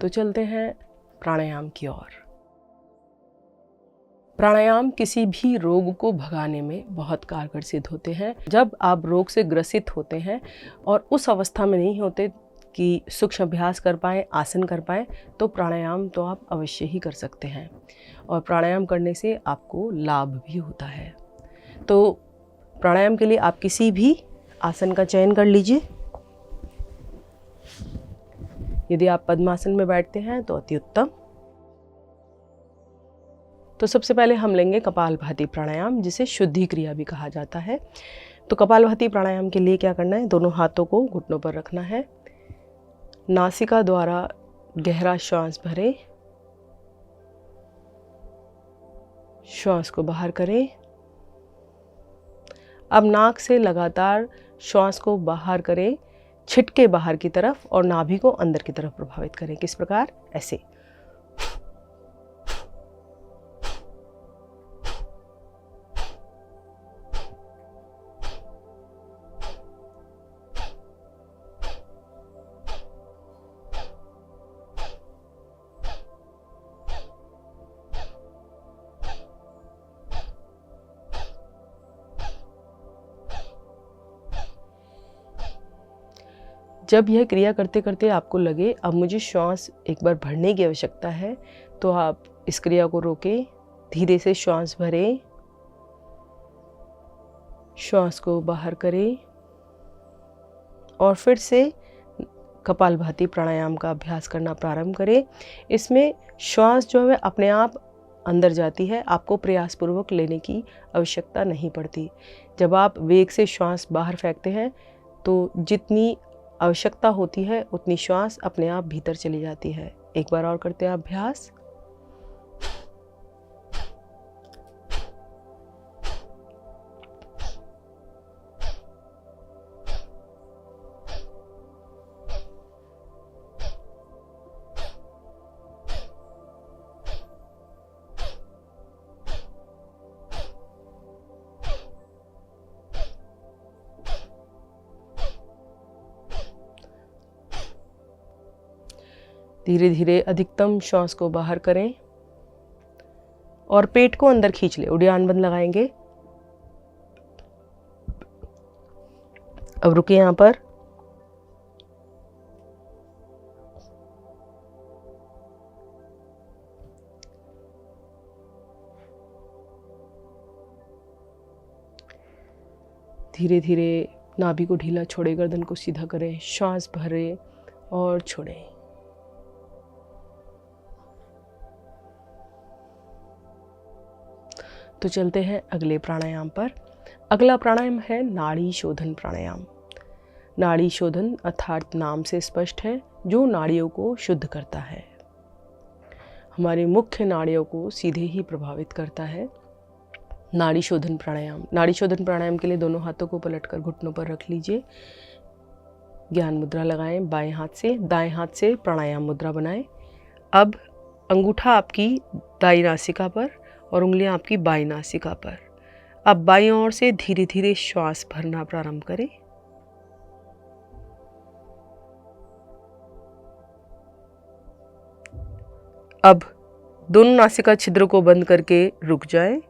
तो चलते हैं प्राणायाम की ओर। प्राणायाम किसी भी रोग को भगाने में बहुत कारगर सिद्ध होते हैं। जब आप रोग से ग्रसित होते हैं और उस अवस्था में नहीं होते कि सूक्ष्म अभ्यास कर पाएँ, आसन कर पाएँ, तो प्राणायाम तो आप अवश्य ही कर सकते हैं और प्राणायाम करने से आपको लाभ भी होता है। तो प्राणायाम के लिए आप किसी भी आसन का चयन कर लीजिए। यदि आप पद्मासन में बैठते हैं तो अति उत्तम। तो सबसे पहले हम लेंगे कपालभाति प्राणायाम, जिसे शुद्धि क्रिया भी कहा जाता है। तो कपालभाति प्राणायाम के लिए क्या करना है, दोनों हाथों को घुटनों पर रखना है। नासिका द्वारा गहरा श्वास भरें, श्वास को बाहर करें। अब नाक से लगातार श्वास को बाहर करें, छिटके बाहर की तरफ और नाभि को अंदर की तरफ प्रभावित करें। किस प्रकार? ऐसे। जब यह क्रिया करते करते आपको लगे अब मुझे श्वास एक बार भरने की आवश्यकता है, तो आप इस क्रिया को रोकें, धीरे से श्वास भरें, श्वास को बाहर करें और फिर से कपालभाति प्राणायाम का अभ्यास करना प्रारंभ करें। इसमें श्वास जो है अपने आप अंदर जाती है, आपको प्रयासपूर्वक लेने की आवश्यकता नहीं पड़ती। जब आप वेग से श्वास बाहर फेंकते हैं तो जितनी आवश्यकता होती है उतनी श्वास अपने आप भीतर चली जाती है। एक बार और करते हैं अभ्यास। धीरे धीरे अधिकतम श्वास को बाहर करें और पेट को अंदर खींच ले। उड़ान बंद लगाएंगे। अब रुके यहाँ पर। धीरे धीरे नाभि को ढीला छोड़े, गर्दन को सीधा करें, श्वास भरें और छोड़ें। तो चलते हैं अगले प्राणायाम पर। अगला प्राणायाम है नाड़ी शोधन प्राणायाम। नाड़ी शोधन अर्थात नाम से स्पष्ट है, जो नाड़ियों को शुद्ध करता है, हमारी मुख्य नाड़ियों को सीधे ही प्रभावित करता है। नाड़ी शोधन प्राणायाम। नाड़ी शोधन प्राणायाम के लिए दोनों हाथों को पलटकर घुटनों पर रख लीजिए। ज्ञान मुद्रा लगाएं। बाएं हाथ से दाएं हाथ से प्राणायाम मुद्रा बनाएं। अब अंगूठा आपकी दाईं नासिका पर और उंगलियां आपकी बाईं नासिका पर। अब बाईं ओर से धीरे धीरे श्वास भरना प्रारंभ करें। अब दोनों नासिका छिद्र को बंद करके रुक जाएं।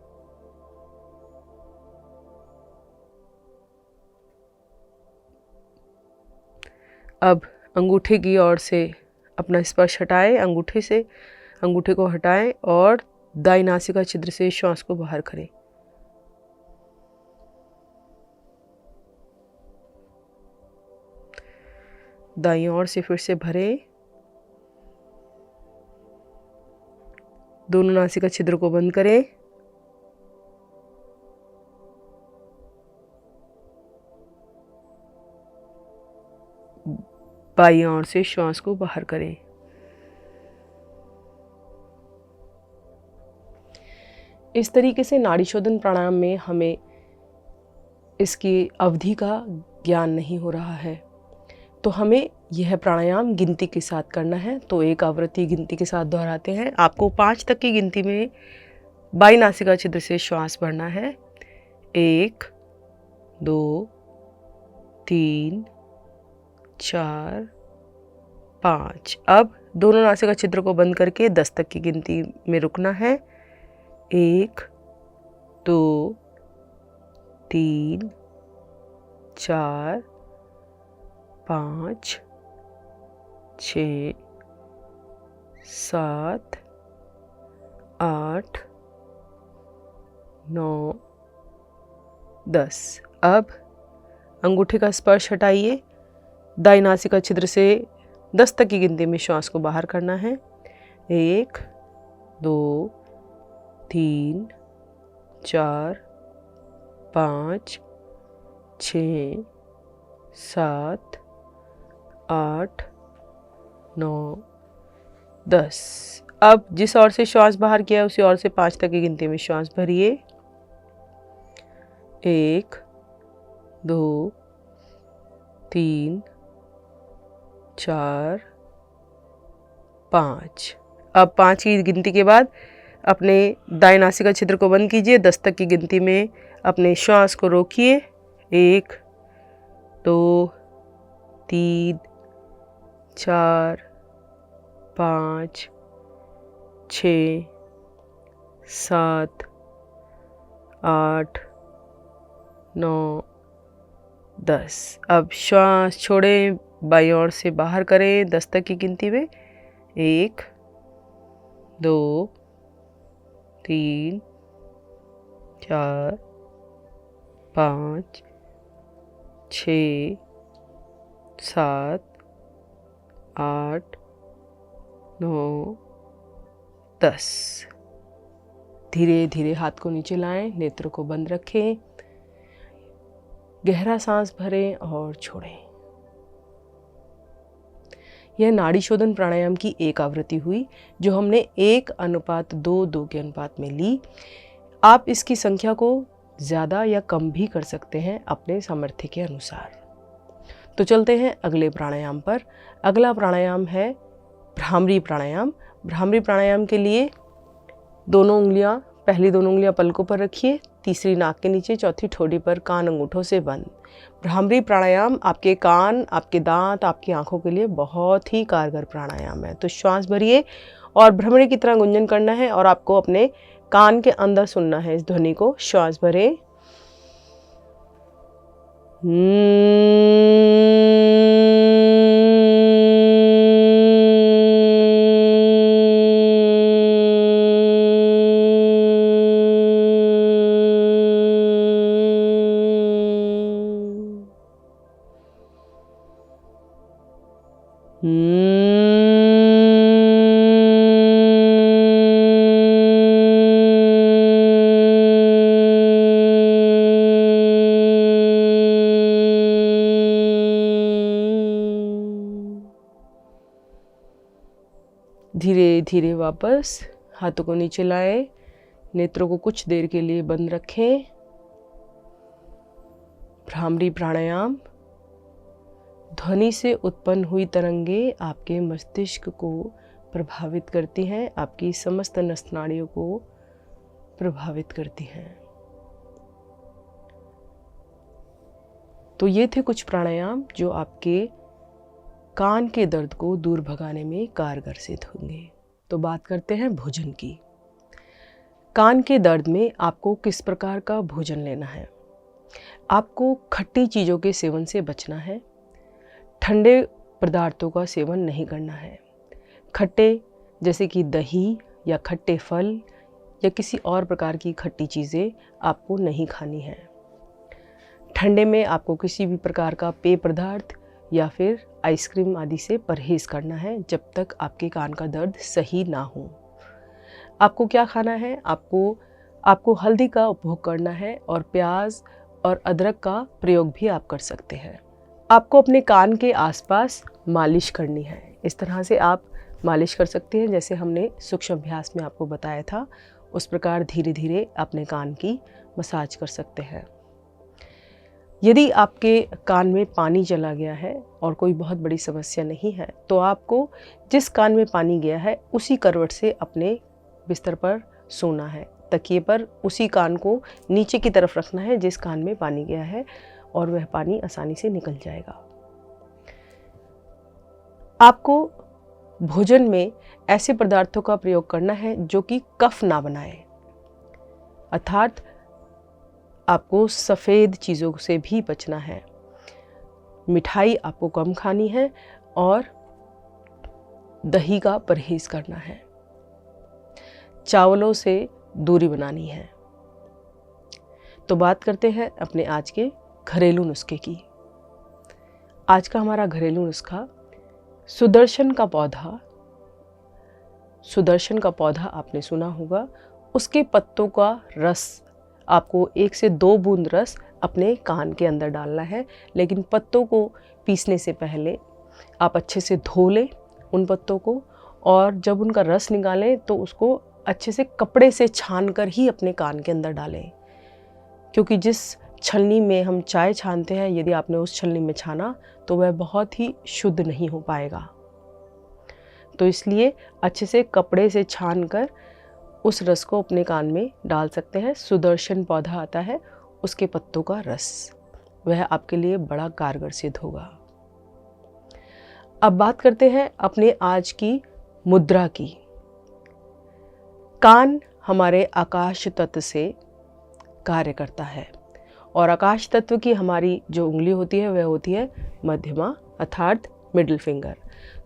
अब अंगूठे की ओर से अपना स्पर्श हटाएं, अंगूठे को हटाएं और दाईं नासिका छिद्र से श्वास को बाहर करें। दाईं ओर से फिर से भरें। दोनों नासिका छिद्र को बंद करें। बाईं ओर से श्वास को बाहर करें। इस तरीके से नाड़ी शोधन प्राणायाम में हमें इसकी अवधि का ज्ञान नहीं हो रहा है, तो हमें यह प्राणायाम गिनती के साथ करना है। तो एक आवृत्ति गिनती के साथ दोहराते हैं। आपको 5 तक की गिनती में बाईं नासिका छिद्र से श्वास भरना है। 1 2 3 4 5। अब दोनों नासिका छिद्र को बंद करके 10 तक की गिनती में रुकना है। 1 2 3 4 5 6 7 8 9 10। अब अंगूठे का स्पर्श हटाइए। दाईं नासिका छिद्र से 10 तक की गिनती में श्वास को बाहर करना है। 1 2 3 4 5 6 7 8 9 10। अब जिस ओर से श्वास बाहर किया उसी ओर से 5 तक की गिनती में श्वास भरिए। 1 2 3 4 5। अब 5 की गिनती के बाद अपने दाएं नासिका छिद्र को बंद कीजिए। 10 तक की गिनती में अपने श्वास को रोकिए। 1 2 3 4 5 6 7 8 9 10। अब श्वास छोड़ें, बाईं ओर से बाहर करें 10 तक की गिनती में। 1 2 3 4 5 6 7 8 9 10। धीरे धीरे हाथ को नीचे लाएं, नेत्र को बंद रखें, गहरा सांस भरें और छोड़ें। यह नाड़ी शोधन प्राणायाम की एक आवृत्ति हुई जो हमने 1:2:2 के अनुपात में ली। आप इसकी संख्या को ज़्यादा या कम भी कर सकते हैं अपने सामर्थ्य के अनुसार। तो चलते हैं अगले प्राणायाम पर। अगला प्राणायाम है भ्रामरी प्राणायाम। भ्रामरी प्राणायाम के लिए पहली दोनों उंगलियां पलकों पर रखिए, तीसरी नाक के नीचे, चौथी ठोड़ी पर, कान अंगूठों से बंद। भ्रामरी प्राणायाम आपके कान, आपके दांत, आपकी आंखों के लिए बहुत ही कारगर प्राणायाम है। तो श्वास भरिए और भ्रमरी की तरह गुंजन करना है और आपको अपने कान के अंदर सुनना है इस ध्वनि को। श्वास भरें। धीरे धीरे वापस हाथों को नीचे लाएं, नेत्रों को कुछ देर के लिए बंद रखें। भ्रामरी प्राणायाम। ध्वनि से उत्पन्न हुई तरंगे आपके मस्तिष्क को प्रभावित करती हैं, आपकी समस्त नस नाड़ियों को प्रभावित करती हैं। तो ये थे कुछ प्राणायाम जो आपके कान के दर्द को दूर भगाने में कारगर सिद्ध होंगे। तो बात करते हैं भोजन की। कान के दर्द में आपको किस प्रकार का भोजन लेना है। आपको खट्टी चीज़ों के सेवन से बचना है, ठंडे पदार्थों का सेवन नहीं करना है। खट्टे जैसे कि दही या खट्टे फल या किसी और प्रकार की खट्टी चीज़ें आपको नहीं खानी है। ठंडे में आपको किसी भी प्रकार का पेय पदार्थ या फिर आइसक्रीम आदि से परहेज़ करना है जब तक आपके कान का दर्द सही ना हो। आपको क्या खाना है? आपको हल्दी का उपभोग करना है और प्याज और अदरक का प्रयोग भी आप कर सकते हैं। आपको अपने कान के आसपास मालिश करनी है। इस तरह से आप मालिश कर सकते हैं जैसे हमने सूक्ष्म अभ्यास में आपको बताया था। उस प्रकार धीरे धीरे अपने कान की मसाज कर सकते हैं। यदि आपके कान में पानी चला गया है और कोई बहुत बड़ी समस्या नहीं है तो आपको जिस कान में पानी गया है उसी करवट से अपने बिस्तर पर सोना है। तकिए पर उसी कान को नीचे की तरफ रखना है जिस कान में पानी गया है और वह पानी आसानी से निकल जाएगा। आपको भोजन में ऐसे पदार्थों का प्रयोग करना है जो कि कफ ना बनाए, अर्थात आपको सफ़ेद चीज़ों से भी बचना है। मिठाई आपको कम खानी है और दही का परहेज़ करना है। चावलों से दूरी बनानी है। तो बात करते हैं अपने आज के घरेलू नुस्खे की। आज का हमारा घरेलू नुस्खा सुदर्शन का पौधा। सुदर्शन का पौधा आपने सुना होगा। उसके पत्तों का रस आपको 1 से 2 बूंद रस अपने कान के अंदर डालना है, लेकिन पत्तों को पीसने से पहले आप अच्छे से धो लें उन पत्तों को, और जब उनका रस निकालें तो उसको अच्छे से कपड़े से छान कर ही अपने कान के अंदर डालें, क्योंकि जिस छलनी में हम चाय छानते हैं, यदि आपने उस छलनी में छाना तो वह बहुत ही शुद्ध नहीं हो पाएगा। तो इसलिए अच्छे से कपड़े से छान कर उस रस को अपने कान में डाल सकते हैं। सुदर्शन पौधा आता है, उसके पत्तों का रस, वह आपके लिए बड़ा कारगर सिद्ध होगा। अब बात करते हैं अपने आज की मुद्रा की। कान हमारे आकाश तत्व से कार्य करता है, और आकाश तत्व की हमारी जो उंगली होती है वह होती है मध्यमा, अर्थात मिडिल फिंगर।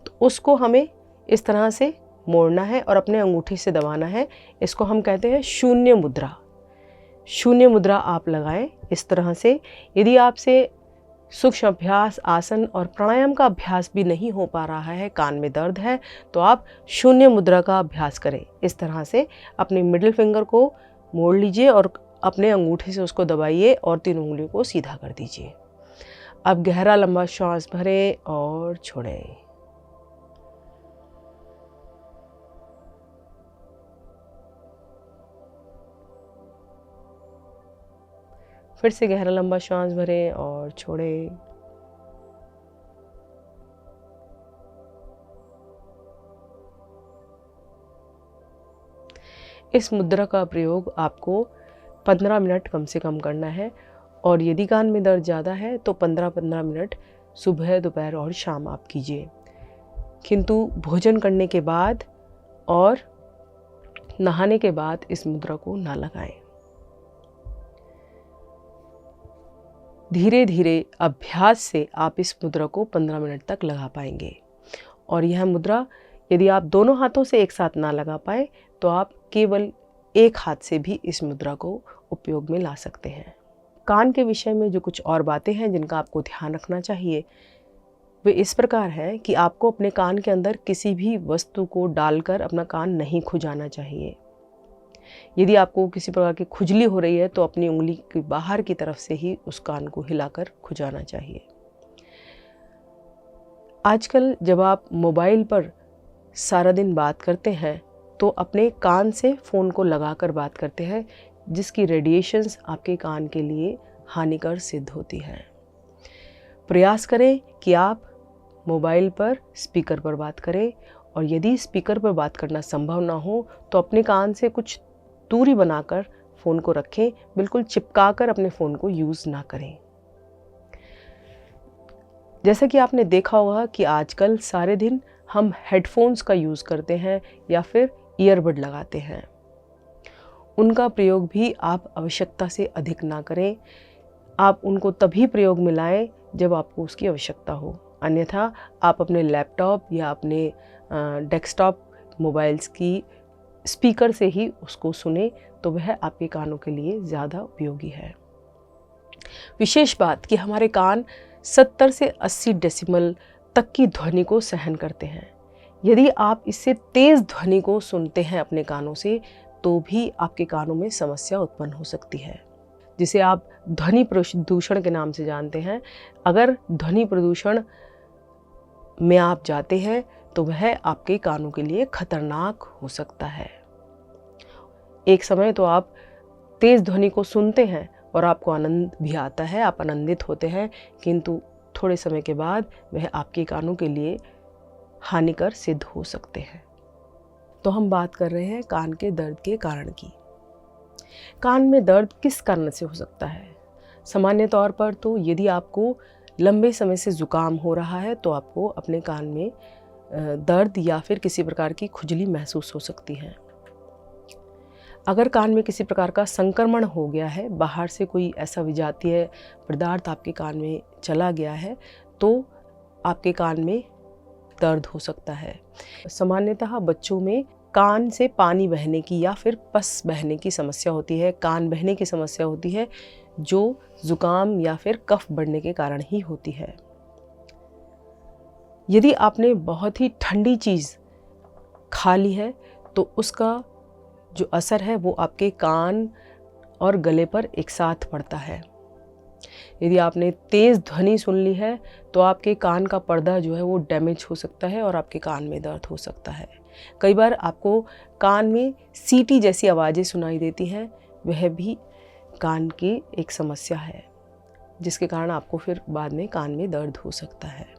तो उसको हमें इस तरह से मोड़ना है और अपने अंगूठे से दबाना है। इसको हम कहते हैं शून्य मुद्रा। शून्य मुद्रा आप लगाएं इस तरह से। यदि आपसे सूक्ष्म अभ्यास, आसन और प्राणायाम का अभ्यास भी नहीं हो पा रहा है, कान में दर्द है, तो आप शून्य मुद्रा का अभ्यास करें। इस तरह से अपने मिडिल फिंगर को मोड़ लीजिए और अपने अंगूठे से उसको दबाइए और 3 उंगलियों को सीधा कर दीजिए। अब गहरा लंबा श्वास भरें और छोड़ें। फिर से गहरा लंबा श्वास भरें और छोड़ें। इस मुद्रा का प्रयोग आपको 15 मिनट कम से कम करना है, और यदि कान में दर्द ज़्यादा है तो 15-15 मिनट सुबह, दोपहर और शाम आप कीजिए, किंतु भोजन करने के बाद और नहाने के बाद इस मुद्रा को ना लगाएं। धीरे धीरे अभ्यास से आप इस मुद्रा को 15 मिनट तक लगा पाएंगे। और यह मुद्रा यदि आप दोनों हाथों से एक साथ ना लगा पाए तो आप केवल एक हाथ से भी इस मुद्रा को उपयोग में ला सकते हैं। कान के विषय में जो कुछ और बातें हैं जिनका आपको ध्यान रखना चाहिए, वे इस प्रकार है कि आपको अपने कान के अंदर किसी भी वस्तु को डालकर अपना कान नहीं खुजाना चाहिए। यदि आपको किसी प्रकार की खुजली हो रही है तो अपनी उंगली की बाहर की तरफ से ही उस कान को हिलाकर खुजाना चाहिए। आजकल जब आप मोबाइल पर सारा दिन बात करते हैं तो अपने कान से फ़ोन को लगाकर बात करते हैं, जिसकी रेडिएशंस आपके कान के लिए हानिकर सिद्ध होती है। प्रयास करें कि आप मोबाइल पर स्पीकर पर बात करें, और यदि स्पीकर पर बात करना संभव ना हो तो अपने कान से कुछ दूरी बनाकर फ़ोन को रखें, बिल्कुल चिपकाकर अपने फ़ोन को यूज़ ना करें। जैसा कि आपने देखा होगा कि आजकल सारे दिन हम हेडफोन्स का यूज़ करते हैं या फिर ईयरबड लगाते हैं। उनका प्रयोग भी आप आवश्यकता से अधिक ना करें। आप उनको तभी प्रयोग में लाएं जब आपको उसकी आवश्यकता हो, अन्यथा आप अपने लैपटॉप या अपने डेस्कटॉप मोबाइल्स की स्पीकर से ही उसको सुने तो वह आपके कानों के लिए ज़्यादा उपयोगी है। विशेष बात कि हमारे कान 70 से 80 डेसिबल तक की ध्वनि को सहन करते हैं। यदि आप इससे तेज़ ध्वनि को सुनते हैं अपने कानों से तो भी आपके कानों में समस्या उत्पन्न हो सकती है, जिसे आप ध्वनि प्रदूषण के नाम से जानते हैं। अगर ध्वनि प्रदूषण में आप जाते हैं तो वह आपके कानों के लिए खतरनाक हो सकता है। एक समय तो आप तेज़ ध्वनि को सुनते हैं और आपको आनंद भी आता है, आप आनंदित होते हैं, किंतु थोड़े समय के बाद वह आपके कानों के लिए हानिकर सिद्ध हो सकते हैं। तो हम बात कर रहे हैं कान के दर्द के कारण की। कान में दर्द किस कारण से हो सकता है? सामान्य तौर पर तो यदि आपको लंबे समय से ज़ुकाम हो रहा है तो आपको अपने कान में दर्द या फिर किसी प्रकार की खुजली महसूस हो सकती है। अगर कान में किसी प्रकार का संक्रमण हो गया है, बाहर से कोई ऐसा विजातीय पदार्थ आपके कान में चला गया है, तो आपके कान में दर्द हो सकता है। सामान्यतः बच्चों में कान से पानी बहने की या फिर पस बहने की समस्या होती है, कान बहने की समस्या होती है, जो ज़ुकाम या फिर कफ बढ़ने के कारण ही होती है। यदि आपने बहुत ही ठंडी चीज़ खा ली है तो उसका जो असर है वो आपके कान और गले पर एक साथ पड़ता है। यदि आपने तेज़ ध्वनि सुन ली है तो आपके कान का पर्दा जो है वो डैमेज हो सकता है और आपके कान में दर्द हो सकता है। कई बार आपको कान में सीटी जैसी आवाज़ें सुनाई देती हैं, वह भी कान की एक समस्या है, जिसके कारण आपको फिर बाद में कान में दर्द हो सकता है।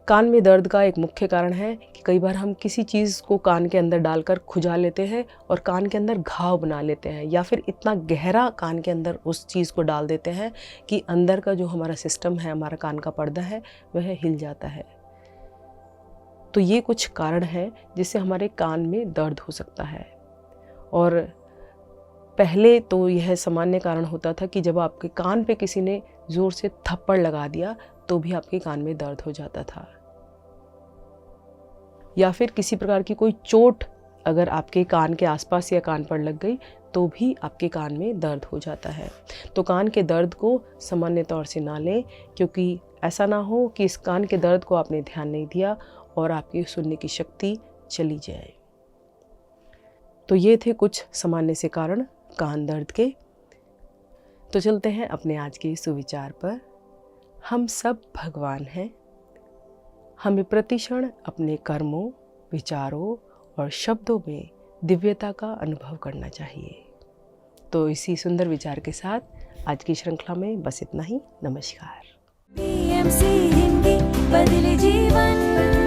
कान में दर्द का एक मुख्य कारण है कि कई बार हम किसी चीज़ को कान के अंदर डालकर खुजा लेते हैं और कान के अंदर घाव बना लेते हैं, या फिर इतना गहरा कान के अंदर उस चीज़ को डाल देते हैं कि अंदर का जो हमारा सिस्टम है, हमारा कान का पर्दा है, वह हिल जाता है। तो ये कुछ कारण हैं जिससे हमारे कान में दर्द हो सकता है। और पहले तो यह सामान्य कारण होता था कि जब आपके कान पे किसी ने ज़ोर से थप्पड़ लगा दिया तो भी आपके कान में दर्द हो जाता था, या फिर किसी प्रकार की कोई चोट अगर आपके कान के आसपास या कान पर लग गई तो भी आपके कान में दर्द हो जाता है। तो कान के दर्द को सामान्य तौर से ना लें, क्योंकि ऐसा ना हो कि इस कान के दर्द को आपने ध्यान नहीं दिया और आपकी सुनने की शक्ति चली जाए। तो ये थे कुछ सामान्य से कारण कान दर्द के। तो चलते हैं अपने आज के सुविचार पर। हम सब भगवान हैं। हमें प्रतिक्षण अपने कर्मों, विचारों और शब्दों में दिव्यता का अनुभव करना चाहिए। तो इसी सुंदर विचार के साथ आज की श्रृंखला में बस इतना ही। नमस्कार। BMC हिंदी बदले जीवन।